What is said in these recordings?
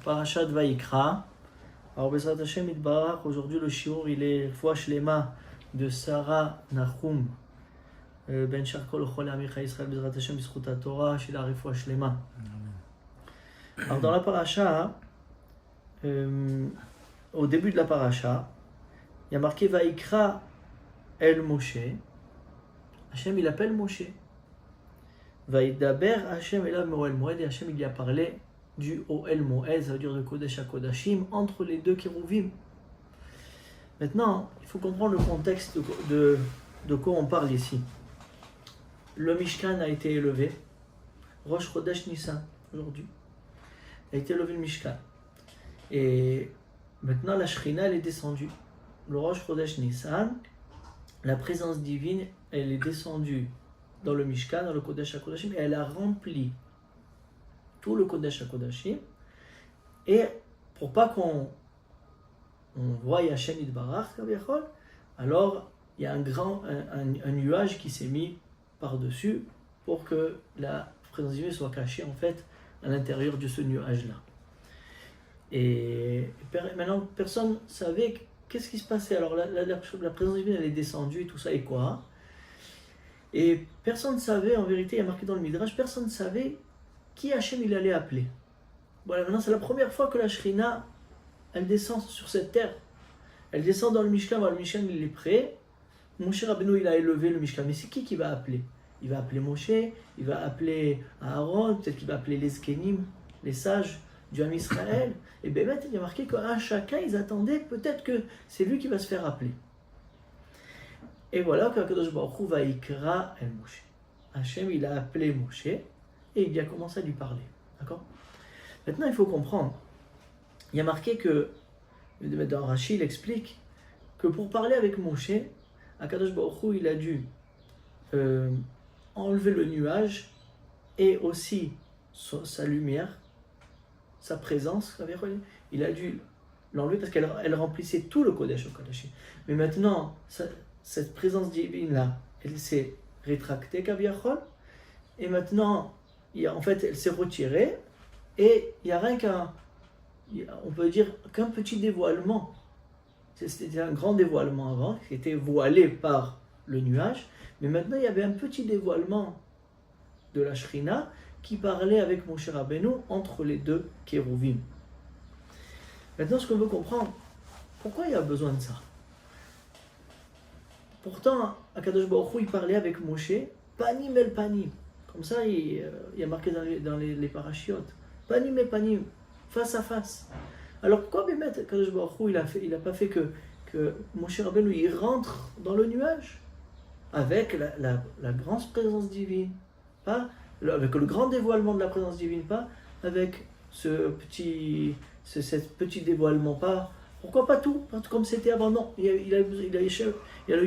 Parashat Vayikra. Alors, Bezrat Hashem Itbarach, aujourd'hui le shiur, il est Refoua Shlema de Sarah Nahum Ben Sharkol Chol Amicha Israël Bezrat Hashem Bizchut Torah, chez la Refoua Shlema. Alors, dans la parasha, au début de la parasha, il y a marqué Vayikra El Moshe. Hashem, il appelle Moshe. Vaïdaber Hashem Elav Me'oel Moed, et Hashem, il y a parlé du Oel Moed, ça veut dire de Kodesh à Kodashim, entre les deux kérouvim. Maintenant, il faut comprendre le contexte de quoi on parle ici. Le Mishkan a été élevé, Rosh Chodesh Nissan, aujourd'hui. A été élevé le Mishkan. Et maintenant, la Shrina, elle est descendue. Le Rosh Chodesh Nissan, la présence divine, elle est descendue dans le Mishkan, dans le Kodesh HaKodashim, et elle a rempli tout le Kodesh HaKodashim. Et pour pas qu'on voie Hashem Yitbarach, alors il y a un nuage qui s'est mis par-dessus pour que la présence divine soit cachée en fait à l'intérieur de ce nuage-là. Et maintenant, personne ne savait qu'est-ce qui se passait. Alors la présence divine, elle est descendue et tout ça, et quoi? Et personne ne savait, en vérité, il y a marqué dans le Midrash, personne ne savait qui Hachem il allait appeler. Voilà, maintenant c'est la première fois que la Shrina, elle descend sur cette terre. Elle descend dans le Mishkan, le Mishkan il est prêt. Moshe Rabbeinu il a élevé le Mishkan, mais c'est qui va appeler? Il va appeler Moshe, il va appeler Aaron, peut-être qu'il va appeler les Zkenim, les sages du Ham Israël. Et bien il y a marqué qu'à chacun ils attendaient peut-être que c'est lui qui va se faire appeler. Et voilà qu'Akadosh Baruch Hu Vayikra El Moshe. Hachem, il a appelé Moshe et il a commencé à lui parler. D'accord? Maintenant, il faut comprendre. Il y a marqué que, dans Rashi, il explique que pour parler avec Moshe, Akadosh Baruch Hu, il a dû enlever le nuage et aussi sa lumière, sa présence. Il a dû l'enlever parce qu'elle remplissait tout le Kodesh au Kodashim. Mais maintenant, cette présence divine-là, elle s'est rétractée, Kaviachol, et maintenant, en fait, elle s'est retirée, et il n'y a rien on peut dire qu'un petit dévoilement. C'était un grand dévoilement avant, qui était voilé par le nuage, mais maintenant, il y avait un petit dévoilement de la Shrina qui parlait avec Moshe Rabbeinu entre les deux kérouvim. Maintenant, ce qu'on veut comprendre, pourquoi il y a besoin de ça? Pourtant, Akadosh Baruch Hu, il parlait avec Moshe, panim el panim. Comme ça, il y a marqué dans les parachiotes. Panim el panim, face à face. Alors pourquoi Akadosh Baruch Hu, il n'a pas fait que Moshe Rabbeinu, il rentre dans le nuage avec la grande présence divine, pas avec le grand dévoilement de la présence divine, pas avec ce petit dévoilement, pas. Pourquoi pas tout? Comme c'était avant? Non, il a eu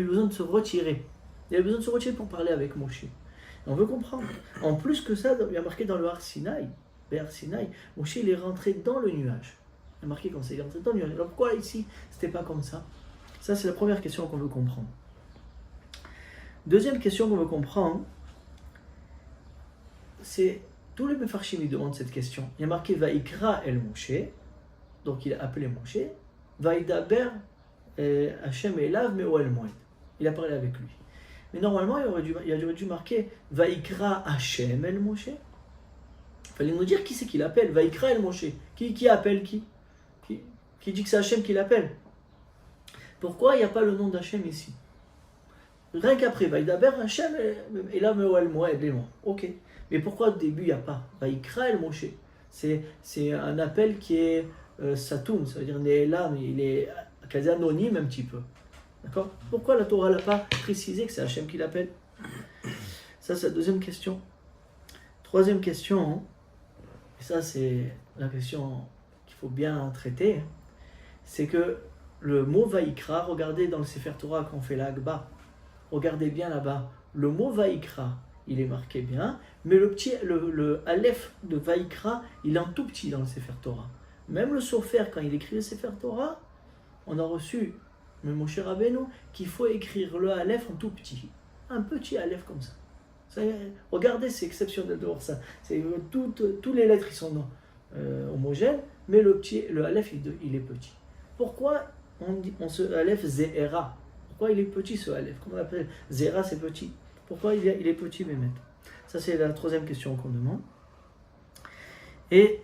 besoin de se retirer. Il a eu besoin de se retirer pour parler avec Moshe. Et on veut comprendre. En plus que ça, il y a marqué dans le Har Sinaï, Moshe il est rentré dans le nuage. Il y a marqué comme ça, il est rentré dans le nuage. Alors pourquoi ici, c'était pas comme ça? Ça, c'est la première question qu'on veut comprendre. Deuxième question qu'on veut comprendre, c'est, tous les Mefarshim ils demandent cette question. Il y a marqué Vayikra El Moshe, donc il a appelé Moshe. Vaïdaber Hashem Elav Me'oel Moed. Il a parlé avec lui. Mais normalement, il aurait dû marquer Vayikra Hashem El Moshe. Il fallait nous dire qui c'est qu'il appelle. Vayikra El Moshe. Qui appelle qui dit que c'est Hashem qui l'appelle? Pourquoi il n'y a pas le nom d'Hashem ici? Rien qu'après, Vaïdaber Hashem Elav Me'oel Moed. Ok. Mais pourquoi au début il n'y a pas Vayikra El Moshe? C'est un appel qui est Satoum, ça veut dire Néelam, il est quasi anonyme un petit peu. D'accord? Pourquoi la Torah n'a pas précisé que c'est Hachem qui l'appelle? Ça, c'est la deuxième question. Troisième question, et ça, c'est la question qu'il faut bien traiter, c'est que le mot Vayikra, regardez dans le Sefer Torah quand on fait l'Agba, regardez bien là-bas, le mot Vayikra, il est marqué bien, mais le Aleph de Vayikra, il est en tout petit dans le Sefer Torah. Même le Sofer, quand il écrit le Sefer Torah, on a reçu le Moshe Rabbeinu qu'il faut écrire le Aleph en tout petit. Un petit Aleph comme ça. Regardez, c'est exceptionnel de voir ça. Toutes les lettres, ils sont homogène, mais le Aleph, il est petit. Pourquoi on se Aleph Ze'era? Pourquoi il est petit ce Aleph? Comment on appelle? Zera, c'est petit. Pourquoi il est petit, Mehmet? Ça, c'est la troisième question qu'on demande. Et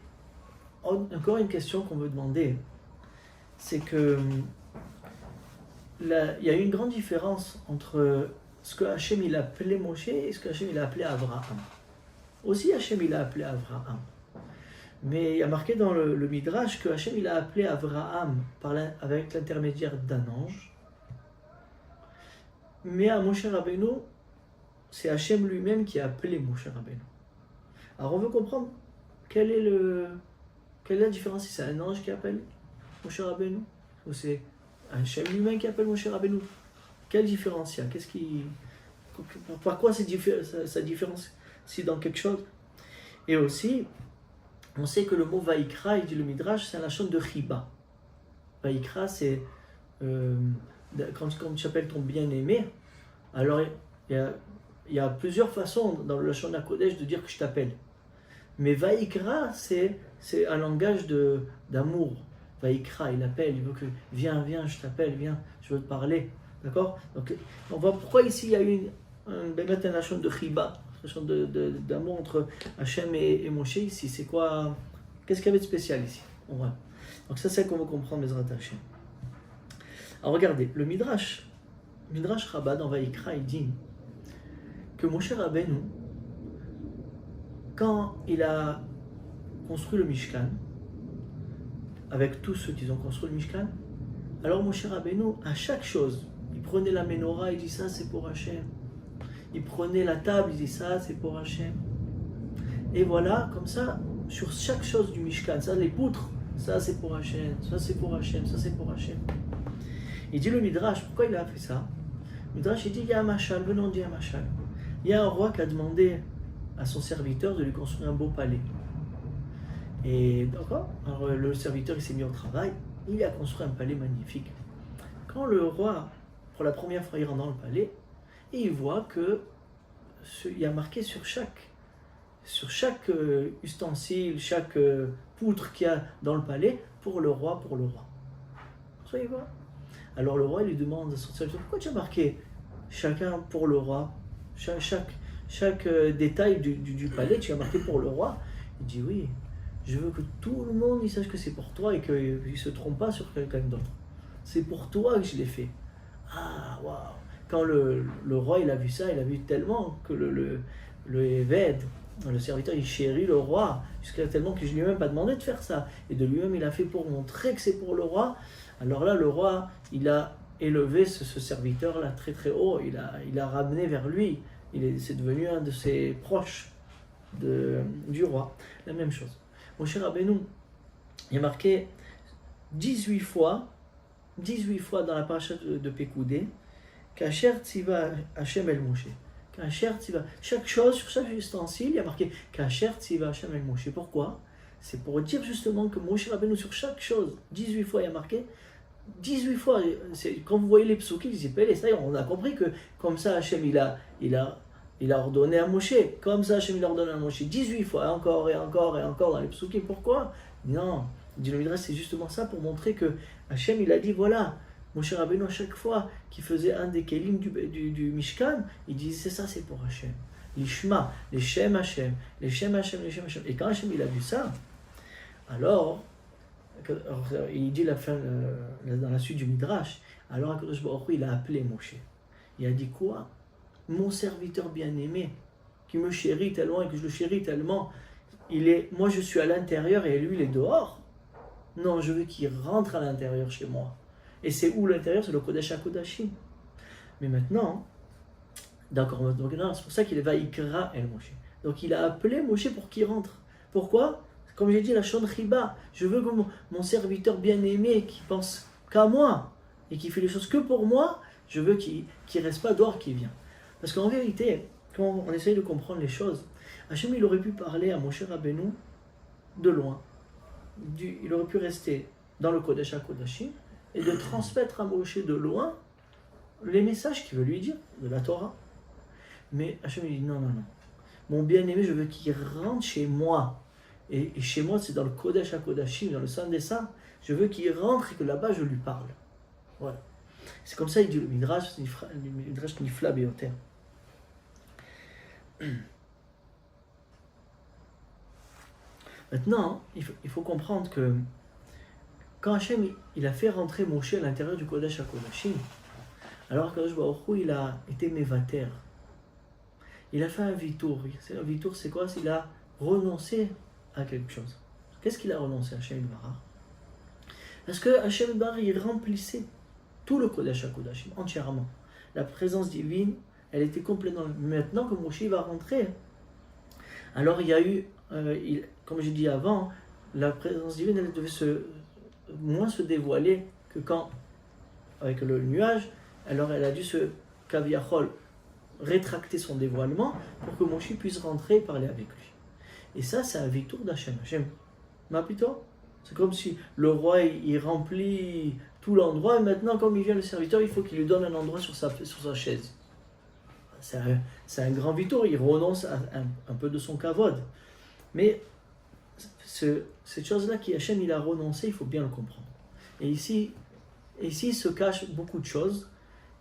encore une question qu'on veut demander, c'est que il y a une grande différence entre ce que Hachem il a appelé Moshe et ce que Hachem il a appelé Abraham. Aussi Hachem il a appelé Abraham. Mais il y a marqué dans le Midrash que Hachem il a appelé Abraham avec l'intermédiaire d'un ange. Mais à Moshe Rabbeinu, c'est Hachem lui-même qui a appelé Moshe Rabbeinu. Alors on veut comprendre quelle est la différence, si c'est un ange qui appelle Moshe Rabbeinu ou c'est Hachem lui-même qui appelle Moshe Rabbeinu. Quelle différence il y a? Par quoi ça différencie dans quelque chose? Et aussi, on sait que le mot Vaikra, il dit le Midrash, c'est un lachon de Chiba. Vaikra, c'est quand tu appelles ton bien-aimé, alors il y a plusieurs façons dans le lachon d'Akodesh de dire que je t'appelle. Mais Vaikra, c'est un langage d'amour. Vaikra, il appelle, il veut que viens, je t'appelle, viens, je veux te parler. D'accord? Donc on voit pourquoi ici il y a eu un lachon de Chiba, un lachon d'amour entre Hachem et Moshe ici. C'est quoi? Qu'est-ce qu'il y avait de spécial ici? Donc ça, c'est qu'on veut comprendre Bezrat Hachem. Alors regardez, le Midrash Rabbah dans Vaikra, il dit que Moshe Rabbeinu, quand il a construit le Mishkan, avec tous ceux qui ont construit le Mishkan, alors Moshe Rabbeinu, à chaque chose, il prenait la menorah, il dit ça c'est pour Hachem. Il prenait la table, il dit ça c'est pour Hachem. Et voilà, comme ça, sur chaque chose du Mishkan, ça les poutres, ça c'est pour Hachem, ça c'est pour Hachem, ça c'est pour Hachem. Il dit le Midrash, pourquoi il a fait ça? Le Midrash il dit il y a un machal, venons dire un machal. Il y a un roi qui a demandé à son serviteur de lui construire un beau palais. Et d'accord, alors le serviteur il s'est mis au travail, il a construit un palais magnifique. Quand le roi, pour la première fois, il rentre dans le palais, et il voit que il y a marqué sur chaque ustensile, chaque poutre qu'il y a dans le palais, pour le roi. Ça y va. Alors le roi il lui demande à son serviteur, pourquoi tu as marqué chacun pour le roi, chaque détail du palais, tu as marqué pour le roi? Il dit oui, je veux que tout le monde il sache que c'est pour toi et qu'il ne se trompe pas sur quelqu'un d'autre. C'est pour toi que je l'ai fait. Ah, waouh! Quand le roi il a vu ça, il a vu tellement que le Eved, le serviteur, il chérit le roi, jusqu'à tellement que je lui ai même pas demandé de faire ça. Et de lui-même, il a fait pour montrer que c'est pour le roi. Alors là, le roi, il a élevé ce serviteur-là très très haut, il a ramené vers lui. C'est devenu un de ses proches du roi. La même chose. Moshe Rabbeinu, il y a marqué 18 fois dans la paracha de Pekoudé, Kasher Tziva Hashem El Moshe. Kasher Tziva. Chaque chose, sur chaque ustensile, il y a marqué Kasher Tziva Hashem El Moshe. Pourquoi? C'est pour dire justement que Moshe Rabbeinu, sur chaque chose, 18 fois, il y a marqué 18 fois. Quand vous voyez les psukim, ils s'appellent, et ça, on a compris que comme ça, Hashem, il a ordonné à Moshe. Comme ça, Hashem, il a ordonné à Moshe 18 fois, encore et encore et encore dans les psukim. Pourquoi? Non. Dit le Midrash, c'est justement ça pour montrer que Hachem, il a dit voilà, Moshe Rabbeinu, à chaque fois qu'il faisait un des kelim du Mishkan, il disait ça, c'est pour Hachem. L'Ishma, les Shem Hachem, les Shem Hachem, les Shem Hachem. Et quand Hachem, il a vu ça, alors il dit la fin, dans la suite du Midrash, alors Akadosh Baruch Hu, il a appelé Moshe. Il a dit quoi? Mon serviteur bien-aimé, qui me chérit tellement et que je le chéris tellement, moi je suis à l'intérieur et lui il est dehors. Non, je veux qu'il rentre à l'intérieur chez moi. Et c'est où l'intérieur? C'est le Kodesh HaKodashim. Mais maintenant, d'accord, c'est pour ça qu'il va Ikra El Moshe. Donc il a appelé Moshe pour qu'il rentre. Pourquoi? Comme j'ai dit, la Shon Chiba, je veux que mon serviteur bien-aimé qui pense qu'à moi et qui fait les choses que pour moi, je veux qu'il ne reste pas dehors, qu'il vient. Parce qu'en vérité, quand on essaye de comprendre les choses, Hachem il aurait pu parler à Moshe Rabbeinu de loin. Il aurait pu rester dans le Kodesh HaKodashim et de transmettre à Moshe de loin les messages qu'il veut lui dire de la Torah. Mais Hachem il dit non. Mon bien-aimé, je veux qu'il rentre chez moi. Et chez moi, c'est dans le Kodesh HaKodashim, dans le Saint des Saints. Je veux qu'il rentre et que là-bas, je lui parle. Voilà. C'est comme ça, il dit le Midrash Nifla Beyoter. Maintenant, il faut comprendre que quand Hachem il a fait rentrer Moshe à l'intérieur du Kodesh HaKodashim, alors Kadosh Baruch Hu, il a été mévater. Il a fait un vitour. Un vitour, c'est quoi? Il a renoncé à quelque chose. Qu'est-ce qu'il a renoncé à Hachem Barach? Parce que Hachem Barach, il remplissait tout le Kodesh HaKodashim entièrement. La présence divine, elle était complètement. Maintenant que Moshe va rentrer, alors il y a eu, comme j'ai dit avant, la présence divine, elle devait moins se dévoiler que quand, avec le nuage, alors elle a dû se kaviachol rétracter son dévoilement pour que Moshe puisse rentrer et parler avec lui. Et ça, c'est un vitour d'Hachem. Hachem, ma plutôt, c'est comme si le roi il remplit tout l'endroit et maintenant, comme il vient le serviteur, il faut qu'il lui donne un endroit sur sa chaise. C'est un grand vitour, il renonce à un peu de son kavod. Mais cette chose-là qu'Hachem il a renoncé, il faut bien le comprendre. Et ici se cachent beaucoup de choses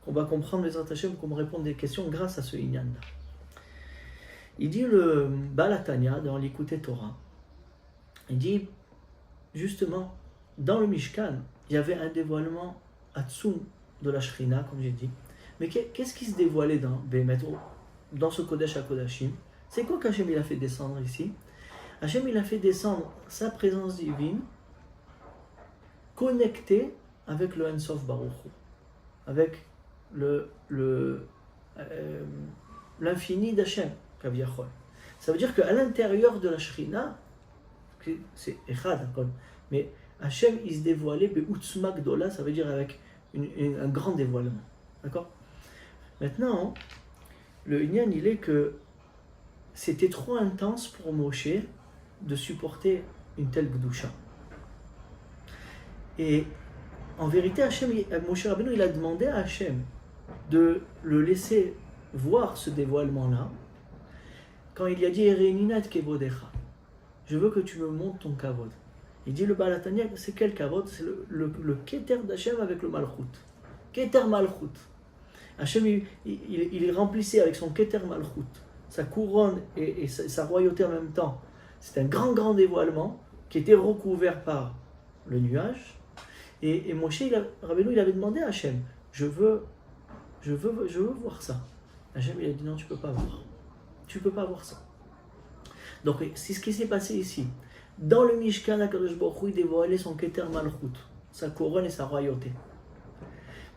qu'on va comprendre les Hachem, qu'on me répondre des questions grâce à ce Inyan-là. Il dit le Baal HaTanya dans l'Écouté Torah, il dit justement, dans le Mishkan, il y avait un dévoilement Atsum de la Shrina, comme j'ai dit. Mais qu'est-ce qui se dévoilait dans ce Kodesh HaKodashim? C'est quoi qu'Hachem il a fait descendre ici? Hachem il a fait descendre sa présence divine connectée avec le Ensof Baruch Hu, avec l'infini d'Hachem, Kaviachol. Ça veut dire qu'à l'intérieur de la Shrina, c'est Echad, mais Hachem il se dévoilait Be'utzma Gdola, ça veut dire avec un grand dévoilement. D'accord? Maintenant, le Inyan il est que c'était trop intense pour Moshe de supporter une telle Gdusha. Et en vérité, Moshe Rabbeinu, il a demandé à Hachem de le laisser voir ce dévoilement-là, quand il y a dit Ereninat kevodecha, je veux que tu me montres ton kavod. Il dit le Baal HaTanya, c'est quel kavod? C'est le Keter d'Hachem avec le Malchut. Keter Malchut. Hachem, il remplissait avec son Keter Malchut sa couronne et sa royauté en même temps. C'est un grand dévoilement qui était recouvert par le nuage. Et Moshe Rabbeinu, il avait demandé à Hachem, je veux voir ça. Hachem, il a dit non, tu peux pas voir. Tu peux pas voir ça. Donc c'est ce qui s'est passé ici. Dans le Mishkan, HaKadosh Baruch Hu, il dévoilait son Keter Malchut, sa couronne et sa royauté.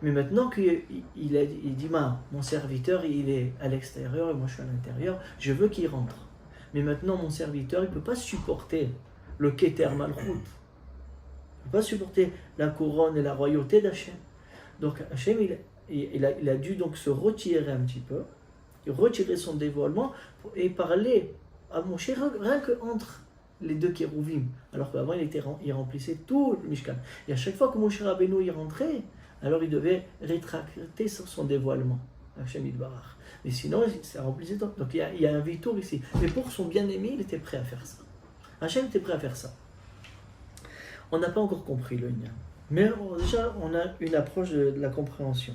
Mais maintenant qu'il dit, mon serviteur, il est à l'extérieur et moi je suis à l'intérieur, je veux qu'il rentre. Mais maintenant, mon serviteur, il ne peut pas supporter le Keter Malchut. Il ne peut pas supporter la couronne et la royauté d'Hachem. Donc Hachem, il a dû donc se retirer un petit peu, retirer son dévoilement et parler à Moshe rien qu'entre les deux kérouvim. Alors qu'avant, il remplissait tout le Mishkan. Et à chaque fois que Moshe Rabbeinu y rentrait, alors il devait rétracter son dévoilement, Hachem Yitbarach. Mais sinon, ça remplissait tout. Donc il y a un vitour ici. Mais pour son bien-aimé, il était prêt à faire ça. Hachem était prêt à faire ça. On n'a pas encore compris le Inyan. Mais déjà, on a une approche de la compréhension.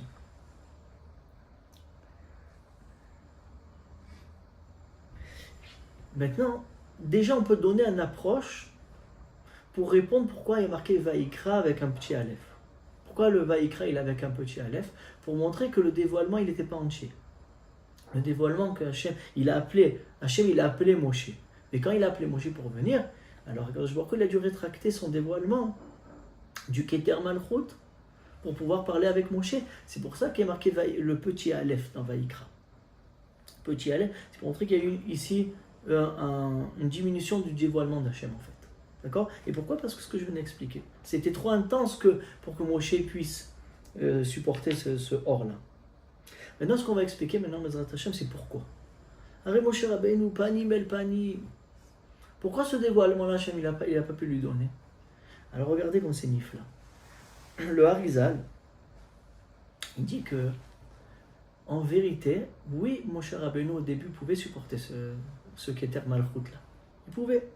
Maintenant, déjà on peut donner une approche pour répondre pourquoi il y a marqué Vaïkra avec un petit Aleph. Pourquoi le Vaïkra il est avec un petit Aleph? Pour montrer que le dévoilement il n'était pas entier. Le dévoilement que Hachem il a appelé Moshe. Mais quand il a appelé Moshe pour venir, alors je vois qu'il a dû rétracter son dévoilement du Keter Malchut pour pouvoir parler avec Moshe. C'est pour ça qu'il y a marqué le petit Aleph dans Vaïkra. Petit Aleph, c'est pour montrer qu'il y a eu ici une diminution du dévoilement d'Hachem en fait. D'accord? Et pourquoi? Parce que ce que je viens d'expliquer. C'était trop intense pour que Moshe puisse supporter ce or-là. Maintenant, ce qu'on va expliquer maintenant, Bezrat Hachem, c'est pourquoi. Arrête Moshe Rabbeinu, Pani Mel Pani. Pourquoi ce dévoilement-là, Hachem, il a pas pu lui donner? Alors regardez comme c'est nifla. Le Harizal, il dit que, en vérité, oui, Moshe Rabbeinu au début pouvait supporter ce Keter Malchut là. Il pouvait.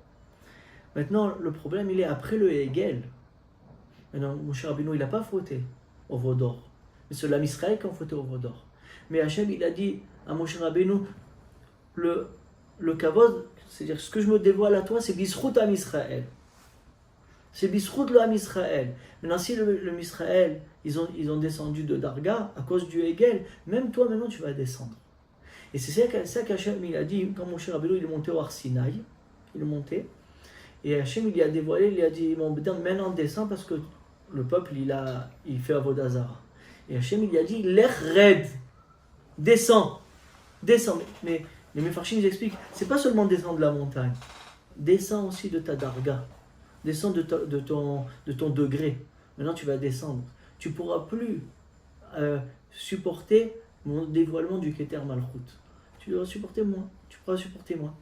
Maintenant, le problème, il est après le Hegel. Maintenant, Moshe Rabbeinu, il n'a pas fauté au veau d'or. Mais c'est l'âme Israël qui a fauté au veau d'or. Mais Hachem, il a dit à Moshe Rabbeinu, le kavod, c'est-à-dire ce que je me dévoile à toi, c'est Bisrout Am Israël. C'est Bisrout le Am Israël. Maintenant, si le Misraël, ils ont descendu de Darga à cause du Hegel, même toi, maintenant, tu vas descendre. Et c'est ça qu'Hachem, il a dit, quand Moshe Rabbeinu, il est monté au Har Sinaï, il est monté, et Hachem, il a dévoilé, il a dit, bon, maintenant, descends, parce que le peuple, il fait Avodah Zara. Et Hachem, il a dit, Lech Red, descends. Mais les Mefarshim, ils expliquent, c'est pas seulement descendre de la montagne, descends aussi de ta Darga, descends de ton degré. Maintenant, tu vas descendre. Tu ne pourras plus supporter mon dévoilement du Keter Malchut. Tu devras supporter moi. Tu pourras supporter moi.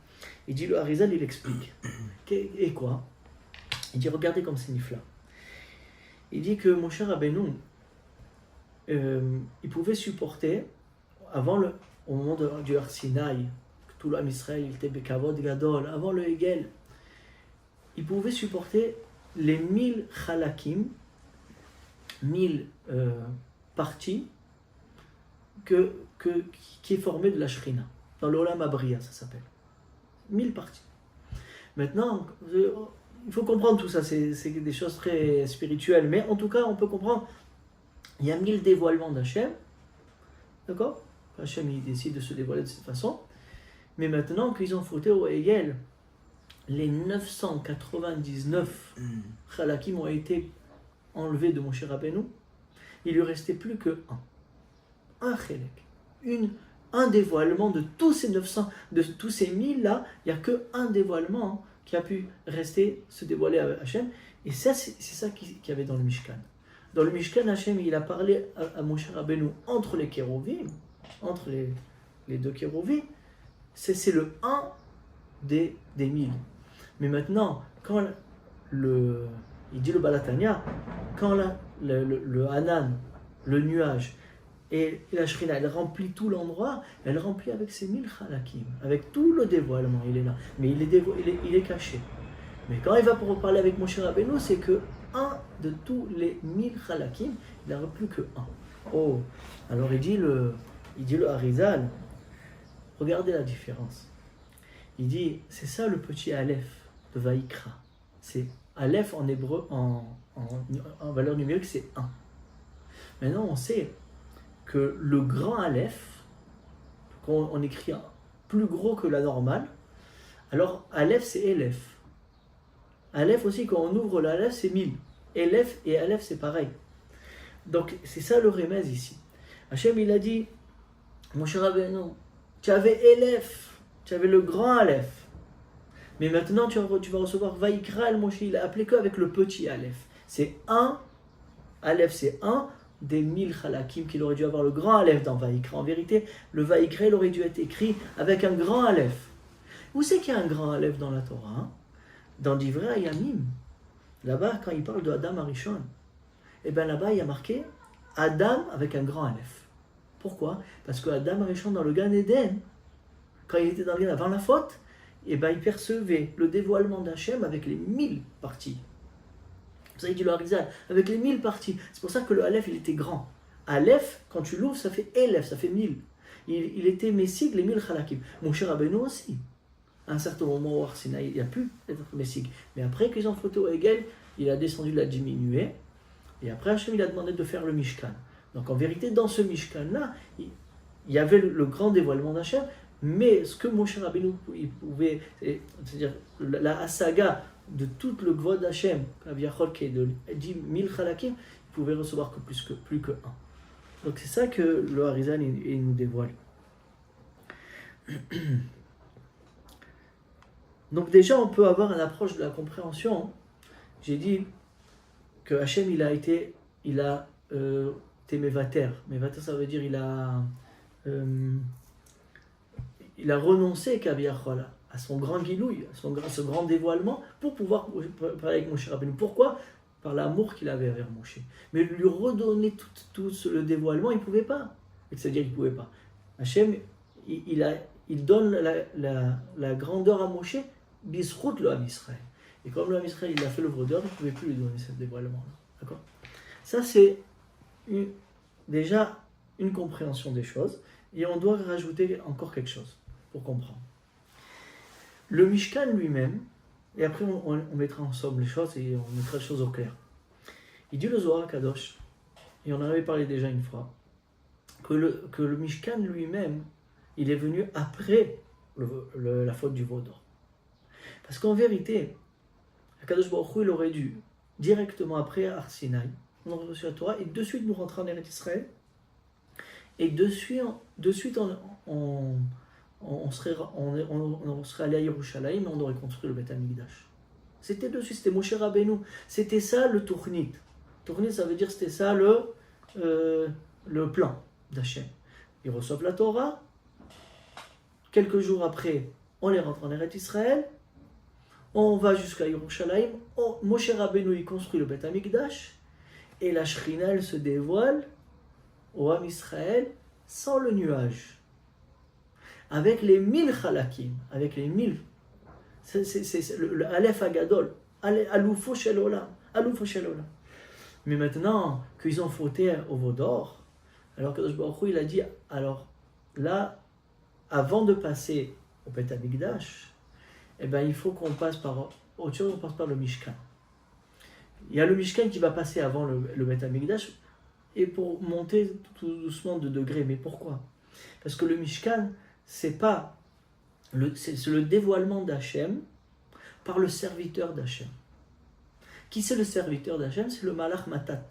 Il dit, le Harizal, il explique. Et quoi? Il dit, regardez comme c'est nifla. Il dit que mon cher Rabbeinu, il pouvait supporter, au moment du Har Sinaï, tout l'âme Israël, il était Bekavod Gadol, avant le Hegel, il pouvait supporter les 1000 chalakim, 1000 parties qui est formée de la Shrina. Dans l'Olam Abriya, ça s'appelle. 1000 parties. Maintenant, il faut comprendre tout ça, c'est des choses très spirituelles, mais en tout cas, on peut comprendre, il y a 1000 dévoilements d'Hachem, d'accord? Hachem, il décide de se dévoiler de cette façon, mais maintenant qu'ils ont fauté au Hegel, les 999 chalakim ont été enlevés de Moshe Rabbeinu, il lui restait plus que un chelek, un dévoilement de tous ces 900, de tous ces 1000 là, il n'y a qu'un dévoilement qui a pu rester, se dévoiler à Hachem, et ça c'est ça qu'il y avait dans le Mishkan. Dans le Mishkan, Hachem, il a parlé à Moshe Rabbeinu entre les kérovim, entre les deux kérovim, c'est le 1 des 1000. Mais maintenant, quand il dit le Balatania, quand le Hanan, le nuage, et la Shrina, elle remplit tout l'endroit, elle remplit avec ses 1000 chalakim, avec tout le dévoilement, il est là. Mais il est caché. Mais quand il va pour parler avec Moshe Rabbeinu, c'est que un de tous les 1000 chalakim, il n'en a plus que un. Oh, alors il dit le Harizal, regardez la différence. Il dit, c'est ça le petit Aleph de Vaïkra. C'est Aleph en hébreu, en valeur numérique, c'est 1. Maintenant, on sait que le grand Aleph, quand on écrit plus gros que la normale, alors Aleph, c'est Elef. Aleph aussi, quand on ouvre l'Aleph, c'est 1000. Elef et Aleph, c'est pareil. Donc, c'est ça le remède ici. Hachem, il a dit, mon cher Rabbeinu, tu avais Elef, tu avais le grand Aleph. Mais maintenant, tu vas recevoir Vaïkra, el Moshe, il a appelé qu'avec le petit Aleph. C'est 1, Aleph, c'est 1 des 1000 chalakim qu'il aurait dû avoir le grand Aleph dans Vaïkra. En vérité, le Vaïkra, il aurait dû être écrit avec un grand Aleph. Où c'est qu'il y a un grand Aleph dans la Torah? Dans Divrei Hayamim. Là-bas, quand il parle de Adam Arishon, et bien là-bas, il y a marqué Adam avec un grand Aleph. Pourquoi? Parce que Adam Arishon, dans le Gan Eden, quand il était dans le Gan avant la faute, et ben il percevait le dévoilement d'Hachem avec les 1000 parties. Ça il dit le Harizal, avec les 1000 parties. C'est pour ça que le Aleph, il était grand. Aleph, quand tu l'ouvres, ça fait Elef, ça fait 1000. Il était Messig, les 1000 chalakim. Mon cher Rabbeinu aussi. À un certain moment au Har Sinaï, il a pu être Messig. Mais après qu'ils ont fauté au Hegel, il a descendu, l'a diminué. Et après, Hachem, il a demandé de faire le Mishkan. Donc en vérité, dans ce Mishkan-là, il y avait le grand dévoilement d'Hachem. Mais ce que Moshe Rabbeinu il pouvait, c'est-à-dire la Hasaga de tout le Gvod d'Hachem, qui est de 10 000 chalakim, il pouvait recevoir plus que 1. Donc c'est ça que le Harizal il nous dévoile. Donc déjà on peut avoir une approche de la compréhension. J'ai dit que Hachem il a été Mevater. Mevater ça veut dire il a renoncé à son grand guilouille, à ce grand dévoilement pour pouvoir parler avec Moshe Rabbeinu. Pourquoi? Par l'amour qu'il avait envers Moshe. Mais lui redonner tout le dévoilement, il ne pouvait pas. C'est-à-dire qu'il ne pouvait pas. Hachem, il donne la grandeur à Moshe, Bisrout le Ham Israël. Et comme l'homme Israël il a fait le vaudeur, il ne pouvait plus lui donner ce dévoilement-là. D'accord? Ça, c'est déjà une compréhension des choses. Et on doit rajouter encore quelque chose pour comprendre. Le Mishkan lui-même, et après on mettra ensemble les choses et on mettra les choses au clair. Il dit le Zohar Kadosh, et on en avait parlé déjà une fois, que le Mishkan lui-même, il est venu après la faute du veau d'or. Parce qu'en vérité, Kadosh Baruch Hu, il aurait dû, directement après Har Sinaï, on a reçu la Torah, et de suite nous rentrer en Eretz Israël, et de suite on serait allé à Yerushalayim et on aurait construit le Beth Amikdash. C'était de suite, c'était Moshe Rabbeinu. C'était ça le Tournit. Tournit, ça veut dire c'était ça le plan d'Hachem. Ils reçoivent la Torah. Quelques jours après, on les rentre en Eretz Israël. On va jusqu'à Yerushalayim. Moshe Rabbeinu, il construit le Beth Amikdash. Et la Shrina, elle se dévoile au Ham Israël sans le nuage. Avec les 1000 chalakim, avec les 1000. C'est le Aleph Agadol, Aloufo Shel Olam, Aloufo Shel Olam. Mais maintenant qu'ils ont fauté au veau d'or, alors Kadosh Baruch Hu, il a dit, alors là, avant de passer au Beth Amikdash, eh ben, il faut qu'on passe par autre chose, on passe par le Mishkan. Il y a le Mishkan qui va passer avant le Beth Amikdash, et pour monter tout doucement de degrés. Mais pourquoi? Parce que le Mishkan, c'est le dévoilement d'Hachem par le serviteur d'Hachem. Qui c'est le serviteur d'Hachem? C'est le Malach Matat,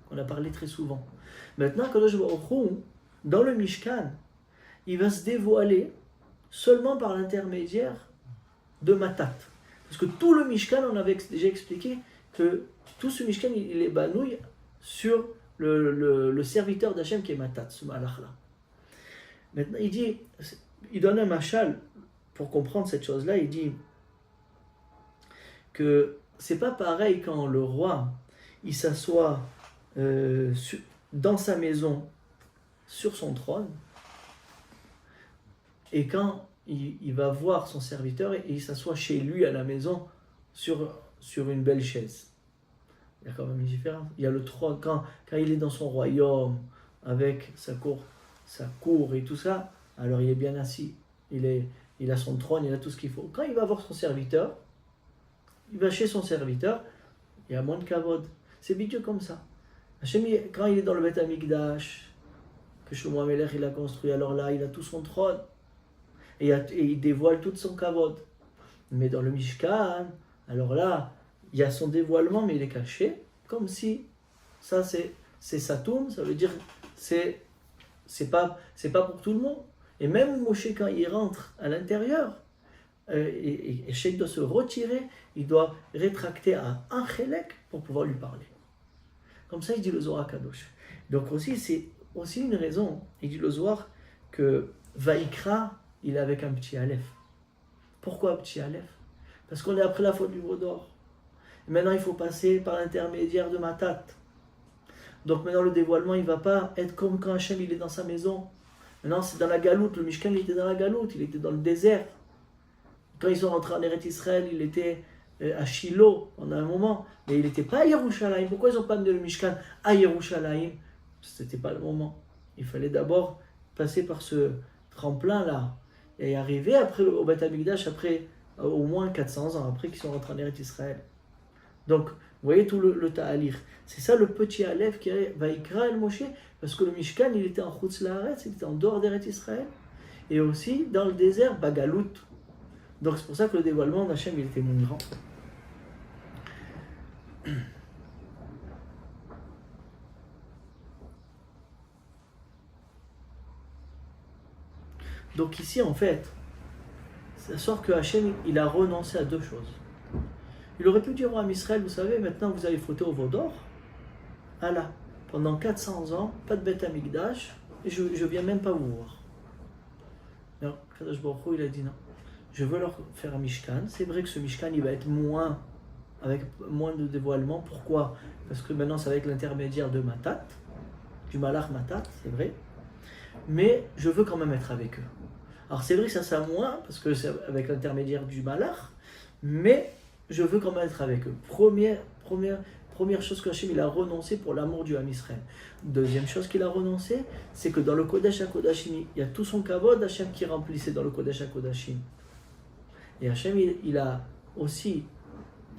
qu'on a parlé très souvent. Maintenant, Kadosh Baruch Hu, dans le Mishkan, il va se dévoiler seulement par l'intermédiaire de Matat. Parce que tout le Mishkan, on avait déjà expliqué que tout ce Mishkan, il est banouille sur le serviteur d'Hachem qui est Matat, ce Malach-là. Maintenant, il donne un machal pour comprendre cette chose-là. Il dit que c'est pas pareil quand le roi il s'assoit dans sa maison sur son trône et quand il va voir son serviteur et il s'assoit chez lui à la maison sur une belle chaise. Il y a quand même une différence. Il y a le trône quand il est dans son royaume avec sa cour et tout ça, alors il est bien assis. Il a son trône, il a tout ce qu'il faut. Quand il va voir son serviteur, il va chez son serviteur, il y a moins de kavod. C'est habitué comme ça. Hachem, quand il est dans le Beth Amikdash, que Shlomo HaMelech il a construit, alors là, il a tout son trône. Et il dévoile tout son kavod. Mais dans le Mishkan, alors là, il y a son dévoilement, mais il est caché, comme si ça c'est Satoum, ça veut dire c'est pas pour tout le monde. Et même Moshe, quand il rentre à l'intérieur, et Sheikh doit se retirer, il doit rétracter à un chélek pour pouvoir lui parler. Comme ça, il dit le Zohar Kadosh. Donc aussi, c'est aussi une raison, il dit le Zohar, que Vaïkra, il est avec un petit Aleph. Pourquoi un petit Aleph? Parce qu'on est après la faute du veau d'or. Maintenant, il faut passer par l'intermédiaire de Matat. Donc maintenant, le dévoilement, il ne va pas être comme quand Hachem il est dans sa maison. Maintenant, c'est dans la galoute. Le Mishkan, il était dans la galoute, il était dans le désert. Quand ils sont rentrés en Eretz Israël, il était à Shiloh pendant un moment, mais il n'était pas à Yerushalayim. Pourquoi ils n'ont pas amené le Mishkan à Yerushalayim? Ce n'était pas le moment. Il fallait d'abord passer par ce tremplin-là et arriver après au Beth Amikdash, après au moins 400 ans, après qu'ils sont rentrés en Eretz Israël. Donc, vous voyez tout le ta'alir. C'est ça le petit Aleph qui va écrire El Moshe, parce que le Mishkan, il était en Chutz La'aretz, il était en dehors d'Eretz Israël, et aussi dans le désert, Bagalout. Donc c'est pour ça que le dévoilement d'Hachem, il était moins grand. Donc ici, en fait, ça sort que Hachem, il a renoncé à deux choses. Il aurait pu dire à Israël, vous savez, maintenant vous avez fauté au veau d'or. Allah, pendant 400 ans, pas de Beth Amikdash, et je ne viens même pas vous voir. Non, Kadosh Baruch Hu, il a dit non. Je veux leur faire un Mishkan. C'est vrai que ce Mishkan, il va être avec moins de dévoilement. Pourquoi? Parce que maintenant, c'est avec l'intermédiaire de Matat, du Malach Matat, c'est vrai. Mais je veux quand même être avec eux. Alors c'est vrai que ça moins, parce que c'est avec l'intermédiaire du Malach, mais je veux quand même être avec eux. Première chose que Hachem il a renoncé pour l'amour du Ham Israël. Deuxième chose qu'il a renoncé, c'est que dans le Kodesh HaKodashim, il y a tout son kavod Hachem qui remplissait dans le Kodesh HaKodashim. Et Hachem il a aussi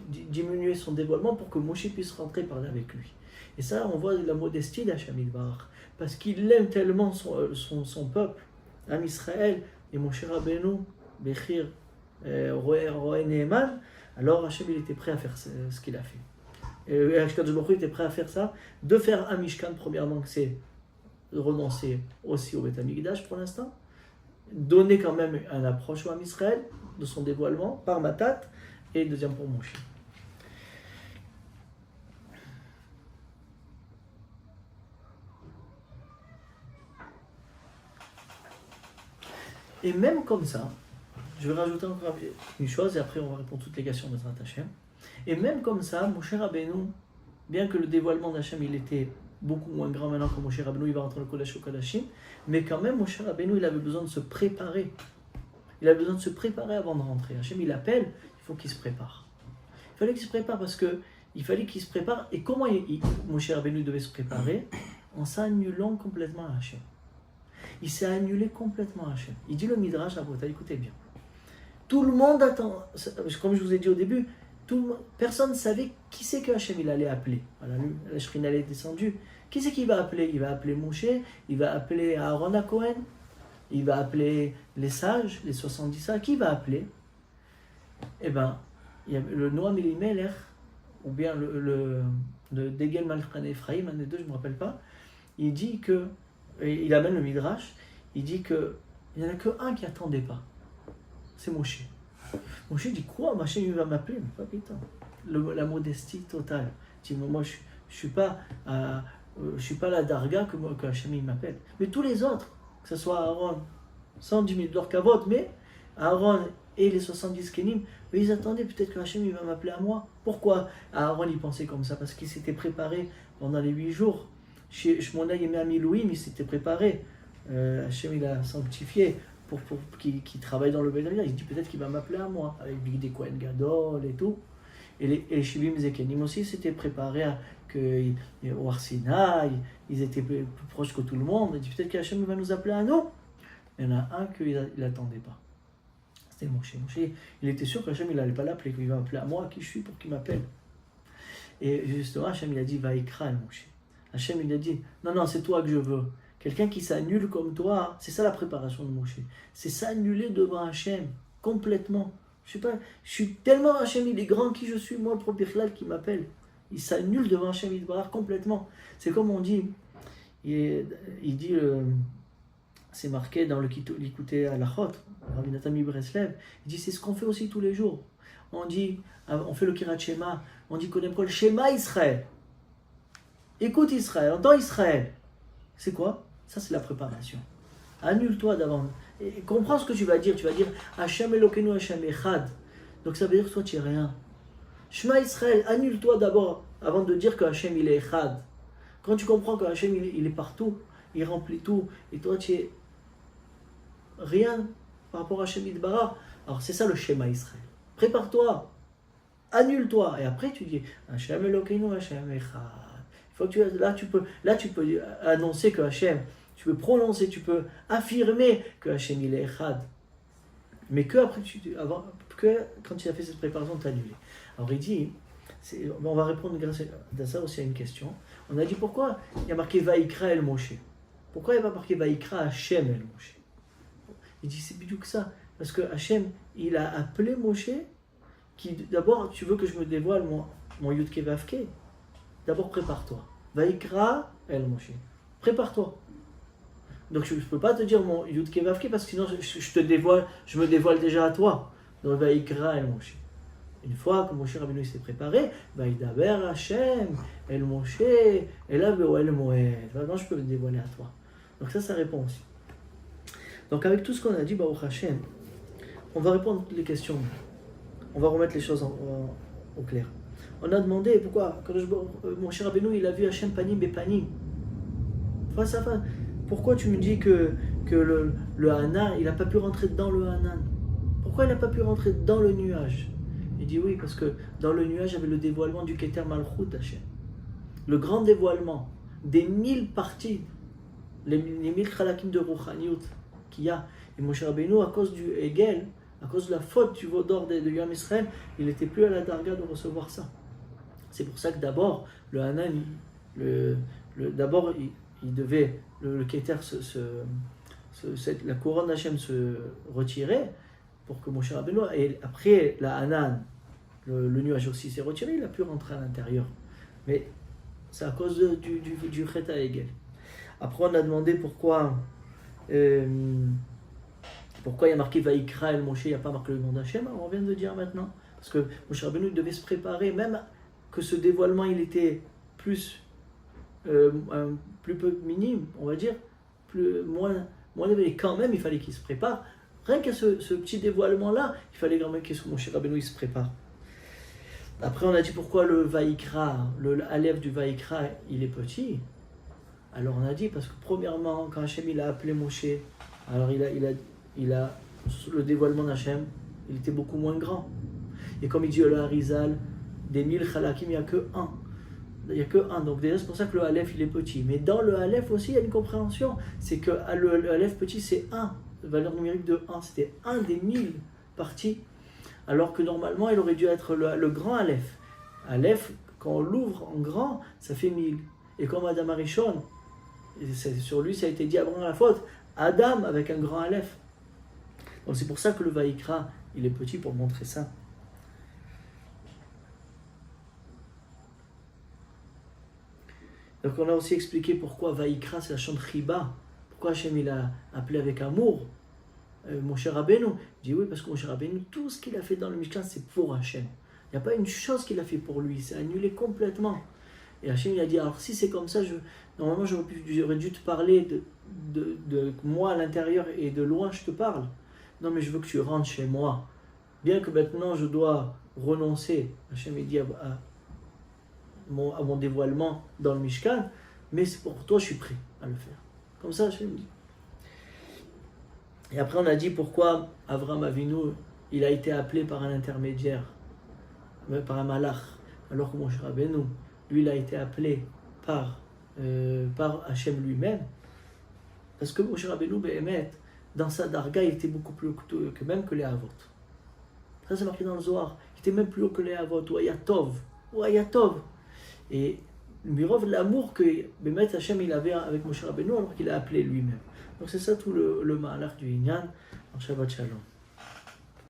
diminué son dévoilement pour que Moshe puisse rentrer parler avec lui. Et ça, on voit la modestie d'Hachem Yitbarach, parce qu'il aime tellement son peuple, Ham Israël, et Moshe Rabbeinu, Bechir, Roé Neeman, alors Hachem il était prêt à faire ce qu'il a fait. Et Akadosh Baruch Hu était prêt à faire ça, de faire un Mishkan, premièrement, que c'est renoncer aussi au Beth Amikdash pour l'instant, donner quand même un approche au Ham Israël de son dévoilement par Matat, et deuxième pour Moshe. Et même comme ça, je vais rajouter encore une chose et après on va répondre toutes les questions de Bezrat Hashem. Et même comme ça, Moshe Rabbeinu, bien que le dévoilement d'Hachem il était beaucoup moins grand maintenant que Moshe Rabbeinu il va rentrer dans le Kodesh HaKodashim, mais quand même Moshe Rabbeinu il avait besoin de se préparer. Il avait besoin de se préparer avant de rentrer. Hachem il appelle, il faut qu'il se prépare. Il fallait qu'il se prépare parce que il fallait qu'il se prépare. Et comment Moshe Rabbeinu devait se préparer? En s'annulant complètement à Hachem. Il s'est annulé complètement à Hachem. Il dit le Midrash à Bota, écoutez bien. Tout le monde attend, comme je vous ai dit au début, personne ne savait qui c'est que Hachem il allait appeler. Voilà, la Shrina est descendue. Qui c'est qu'il va appeler? Il va appeler Moshe, il va appeler Aaron à Cohen, il va appeler les sages, les 70 sages. Qui va appeler? Eh bien, il y a le Noam Elimelech, ou bien le Degel Malchan Ephraim, un des deux, je ne me rappelle pas. Il dit que, il amène le Midrash, il dit qu'il n'y en a qu'un qui n'attendait pas. C'est Moshe. Moshe dit quoi? Hachem il va m'appeler? Mais pas putain. La modestie totale. Il dit moi je suis pas la darga que Hachem il m'appelle. Mais tous les autres, que ce soit Aaron, 110 000 de leur kavod, mais Aaron et les 70 kenim, mais ils attendaient peut-être que Hachem il va m'appeler à moi. Pourquoi Aaron il pensait comme ça? Parce qu'il s'était préparé pendant les 8 jours. Shmona Yemei Amilouim, il s'était préparé. Hachem il a sanctifié pour qu'il travaille dans le Beit Amikdash. Il dit peut-être qu'il va m'appeler à moi, avec des Kohen Gadol et tout. Et les Shivim Zekenim aussi s'étaient préparés au Arsinaï, ils étaient plus proches que tout le monde. Il dit peut-être qu'Hachem va nous appeler à nous. Il y en a un qu'il n'attendait pas. C'était Moshe. Moshe, il était sûr qu'Hachem il n'allait pas l'appeler, qu'il va m'appeler à moi, qui je suis pour qu'il m'appelle. Et justement, Hachem il a dit Vaikra el Moshe. Hachem il a dit non, c'est toi que je veux. Quelqu'un qui s'annule comme toi, c'est ça la préparation de Moshe. C'est s'annuler devant Hachem, complètement. Je suis tellement Hachem, il est grand qui je suis, moi le propre Birlal qui m'appelle. Il s'annule devant Hachem Yitbarach complètement. C'est comme on dit, il dit, c'est marqué dans le Likutei Halachot, Rabbi Natan Breslev, il dit c'est ce qu'on fait aussi tous les jours. On fait le Kirat Shema, on dit Kodem Kol Shema Israël. Écoute Israël, entends Israël. C'est quoi? Ça, c'est la préparation. Annule-toi d'avant. Et comprends ce que tu vas dire. Tu vas dire Hashem Elokeinu Hashem Echad. Donc ça veut dire que toi, tu n'es rien. Shema Israël, annule-toi d'abord avant de dire que Hashem il est Echad. Quand tu comprends que Hashem il est partout, il remplit tout, et toi, tu es rien par rapport à Hashem Yitbarach. Alors c'est ça le Shema Israël. Prépare-toi, annule-toi, et après tu dis Hashem Elokeinu Hashem Echad. Là, tu peux annoncer que Hachem, tu peux prononcer, tu peux affirmer que Hachem il est Echad. Mais que après, quand tu as fait cette préparation, tu as annulé. Alors il dit, on va répondre grâce à ça aussi à une question. On a dit pourquoi il y a marqué Vaikra el Moshe. Pourquoi il n'y a pas marqué Vaikra Hachem el Moshe? Il dit c'est plutôt que ça. Parce que Hachem, il a appelé Moshe, qui d'abord, tu veux que je me dévoile mon Yudke Vavke. D'abord, prépare-toi. Vaikra el Moshe. Prépare-toi. Donc, je ne peux pas te dire mon Yudke Vavke parce que sinon, je me dévoile déjà à toi. Donc, Vaikra el Moshe. Une fois que Moshe Rabbeinu s'est préparé, Vaidaber Hashem el Moshe elav be'oel moed. Maintenant, je peux me dévoiler à toi. Donc, ça répond aussi. Donc, avec tout ce qu'on a dit, Baruch Hashem, on va répondre à toutes les questions. On va remettre les choses au clair. On a demandé pourquoi, quand mon cher Rabbeinu, il a vu Hachem Panim Bepanim. Face à face. Pourquoi tu me dis que le Hanan, il n'a pas pu rentrer dans le Hanan? Pourquoi il n'a pas pu rentrer dans le nuage? Il dit oui, parce que dans le nuage, il y avait le dévoilement du Keter Malchut d'Hachem. Le grand dévoilement des 1000 parties, les 1000 Khalakim de Rouchaniyut qu'il y a. Et Moshe Rabbeinu, à cause du Hegel, à cause de la faute du veau d'or de Yom Israël, il n'était plus à la Darga de recevoir ça. C'est pour ça que d'abord, le Hanan, d'abord, il devait, le Keter, la couronne d'Hachem se retirer pour que Moshe Rabbeinu, et après la Hanan, le nuage aussi s'est retiré, il a pu rentrer à l'intérieur. Mais c'est à cause du Chet Hegel. Après, on a demandé pourquoi il y a marqué Vaïkra El Moshe, il n'y a pas marqué le nom d'Hachem. On vient de dire maintenant. Parce que Moshe Rabbeinu devait se préparer, même que ce dévoilement il était plus peu minime, on va dire, moins élevé. Quand même, il fallait qu'il se prépare. Rien qu'à ce petit dévoilement-là, il fallait quand même que Moshe Rabbeinu il se prépare. Après, on a dit pourquoi le Vaïkra, le Aleph du Vaïkra, il est petit. Alors on a dit parce que premièrement, quand Hachem il a appelé Moshe, alors il a le dévoilement d'Hachem, il était beaucoup moins grand. Et comme il dit le Harizal, des 1000 Khalakim, il n'y a que un. Il n'y a que un. Donc déjà c'est pour ça que le Aleph il est petit. Mais dans le Aleph aussi il y a une compréhension. C'est que le Aleph petit c'est 1, valeur numérique de 1. C'était 1 des 1000 parties. Alors que normalement il aurait dû être le grand Aleph. Aleph, quand on l'ouvre en grand, ça fait 1000. Et comme Adam Arishon, sur lui ça a été dit avant la faute, Adam avec un grand Aleph. Donc c'est pour ça que le Vaïkra il est petit pour montrer ça. Donc on a aussi expliqué pourquoi Vaïkra c'est la chante Chiba, pourquoi Hachem il a appelé avec amour Moshe Rabbeinu. Il dit oui parce que Moshe Rabbeinu tout ce qu'il a fait dans le Mishkan c'est pour Hachem. Il n'y a pas une chose qu'il a fait pour lui, c'est annulé complètement. Et Hachem il a dit alors si c'est comme ça, normalement j'aurais dû te parler de moi à l'intérieur et de loin je te parle. Non mais je veux que tu rentres chez moi. Bien que maintenant je dois renoncer, Hachem il dit à mon dévoilement dans le Mishkan, mais c'est pour toi je suis prêt à le faire. Comme ça Hachem dit. Et après on a dit pourquoi Avraham Avinu il a été appelé par un intermédiaire, par un malach, alors que Moshe Rabbeinu lui il a été appelé par Hachem lui-même, parce que Moshe Rabbeinu Behemet dans sa darga il était beaucoup plus haut que même que les Avot. Ça c'est marqué dans le Zohar, il était même plus haut que les Avot, ou Ayatov. Et mirov l'amour que Behemet Hachem il avait avec Moshe Rabbeinu alors qu'il a appelé lui-même. Donc c'est ça tout le malach du Inyan. Shabbat Shalom.